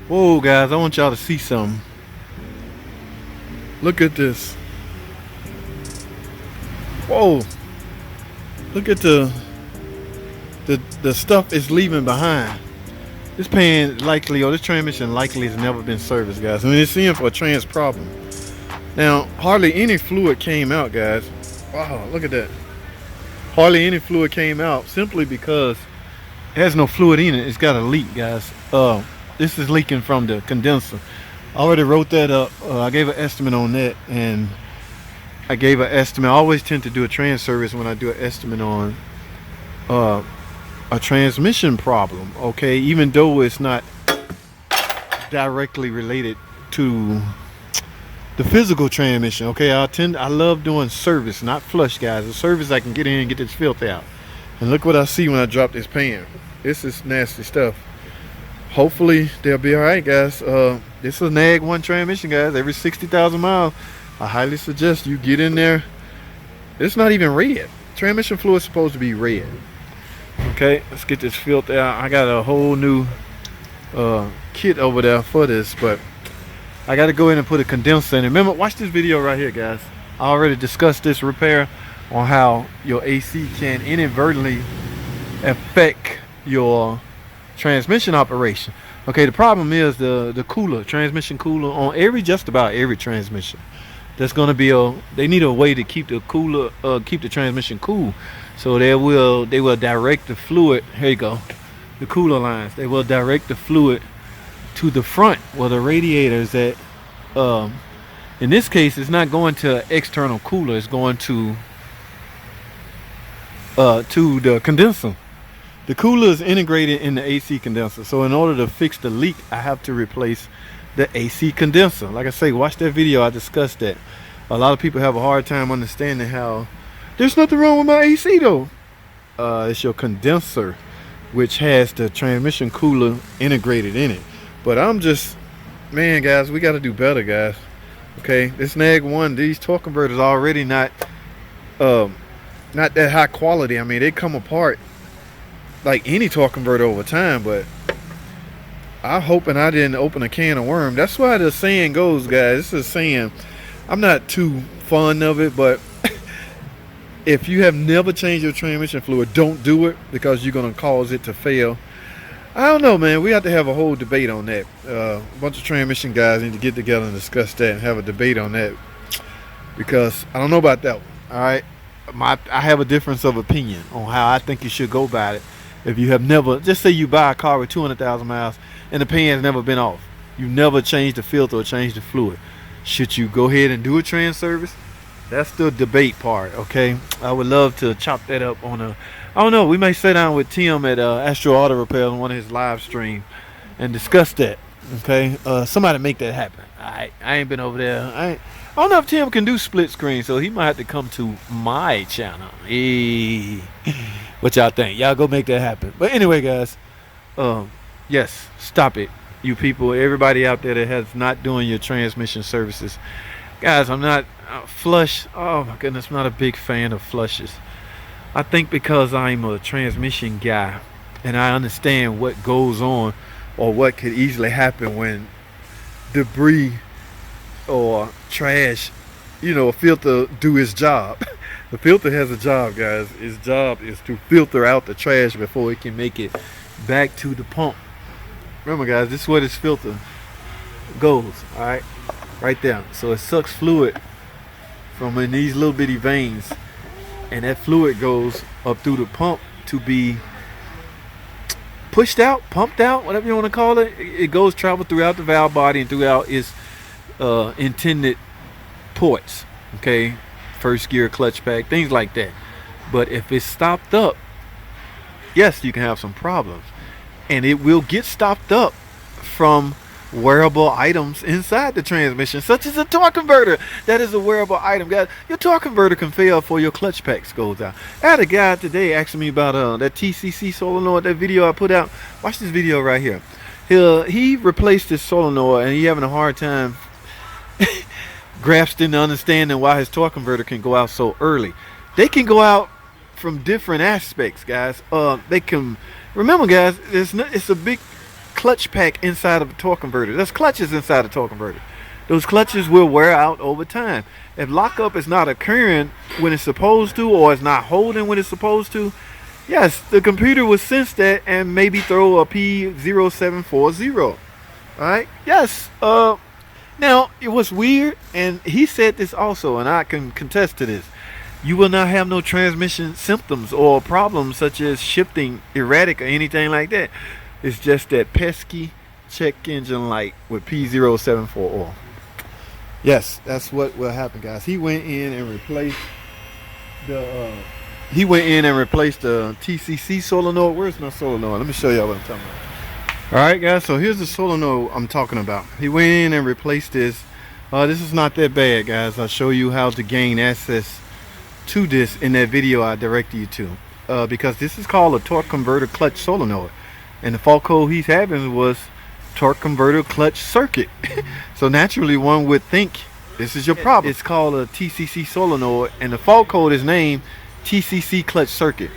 Whoa, guys, I want y'all to see something. Look at this. Whoa. Look at the stuff it's leaving behind. This pan likely, or this transmission likely has never been serviced, guys. I mean, it's in for a trans problem. Now, hardly any fluid came out, guys. Wow, look at that. Hardly any fluid came out simply because it has no fluid in it. It's got a leak, guys. This is leaking from the condenser. I already wrote that up. I gave an estimate on that, and I gave an estimate. I always tend to do a trans service when I do an estimate on a transmission problem. Okay, even though it's not directly related to the physical transmission. Okay, I love doing service, not flush, guys. The service I can get in and get this filter out. And look what I see when I drop this pan. This is nasty stuff. Hopefully they'll be all right, guys. This is a nag 1 transmission, guys. Every 60,000 miles, I highly suggest you get in there. It's not even red. Transmission fluid is supposed to be red. Okay, let's get this filter out. I got a whole new kit over there for this, but I got to go in and put a condenser in it. Remember, watch this video right here, guys. I already discussed this repair on how your AC can inadvertently affect your transmission operation. Okay, the problem is the cooler, transmission cooler on just about every transmission. There's going to be they need a way to keep the cooler, keep the transmission cool. So they will direct the fluid. Here you go, the cooler lines. They will direct the fluid to the front where the radiator is at. In this case, it's not going to an external cooler. It's going to the condenser. The cooler is integrated in the AC condenser. So in order to fix the leak, I have to replace the AC condenser. Like I say, watch that video. I discussed that. A lot of people have a hard time understanding how there's nothing wrong with my AC though. It's your condenser, which has the transmission cooler integrated in it. But I'm just, man, guys, we got to do better, guys. Okay, this nag 1, these torque converters are already not that high quality. I mean, they come apart like any torque converter over time, but I'm hoping I didn't open a can of worm. That's why the saying goes, guys. This is a saying. I'm not too fond of it, but if you have never changed your transmission fluid, don't do it, because you're going to cause it to fail. I don't know, man. We have to have a whole debate on that. A bunch of transmission guys need to get together and discuss that and have a debate on that, because I don't know about that one. All right, I have a difference of opinion on how I think you should go about it. If you have never, just say you buy a car with 200,000 miles and the pan's never been off, you never changed the filter or changed the fluid, should you go ahead and do a trans service? That's the debate part. Okay, I would love to chop that up on I don't know, we may sit down with Tim at Astro Auto Repair on one of his live streams and discuss that. Okay, somebody make that happen. I ain't been over there. I don't know if Tim can do split screen, so he might have to come to my channel. Hey, what y'all think? Y'all go make that happen. But anyway, guys, yes, stop it, you people, everybody out there that has not doing your transmission services. Guys, I'm not flush. Oh my goodness, I'm not a big fan of flushes. I think because I'm a transmission guy and I understand what goes on or what could easily happen when debris or trash, a filter do its job. The filter has a job, guys. Its job is to filter out the trash before it can make it back to the pump. Remember, guys, this is where this filter goes. All right, right there. So it sucks fluid from in these little bitty veins, and that fluid goes up through the pump to be pushed out, pumped out, whatever you want to call it. It goes travel throughout the valve body and throughout its intended ports. Okay, first gear, clutch pack, things like that. But if it's stopped up, yes, you can have some problems, and it will get stopped up from wearable items inside the transmission, such as a torque converter. That is a wearable item, guys. Your torque converter can fail for your clutch packs goes out. I had a guy today asking me about that TCC solenoid, that video I put out. Watch this video right here. He replaced his solenoid and he having a hard time grasping and understanding why his torque converter can go out so early. They can go out from different aspects, guys. They can, remember, guys, it's a big clutch pack inside of a torque converter. There's clutches inside a torque converter. Those clutches will wear out over time. If lockup is not occurring when it's supposed to, or it's not holding when it's supposed to, yes, the computer will sense that and maybe throw a P0740. Alright? Yes. Now, it was weird, and he said this also, and I can contest to this. You will not have no transmission symptoms or problems such as shifting erratic or anything like that. It's just that pesky check engine light with P0740. Yes, that's what will happen, guys. He went in and replaced the TCC solenoid. Where's my solenoid? Let me show y'all what I'm talking about. Alright, guys, so here's the solenoid I'm talking about. He went in and replaced this. This is not that bad, guys. I'll show you how to gain access to this in that video I directed you to. Because this is called a torque converter clutch solenoid. And the fault code he's having was torque converter clutch circuit. So naturally one would think this is your problem. It's called a TCC solenoid, and the fault code is named TCC clutch circuit.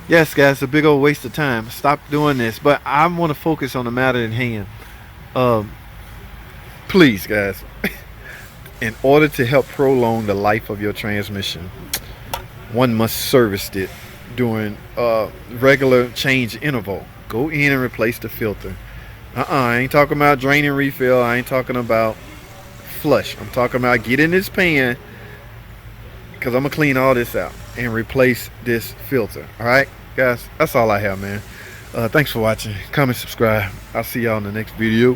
Yes, guys, it's a big old waste of time. Stop doing this. But I want to focus on the matter at hand. Please, guys, in order to help prolong the life of your transmission, one must service it during regular change interval. Go in and replace the filter. I ain't talking about drain and refill. I ain't talking about flush. I'm talking about get in this pan, because I'm going to clean all this out and replace this filter. Alright, guys, that's all I have, man. Thanks for watching. Comment, subscribe. I'll see y'all in the next video.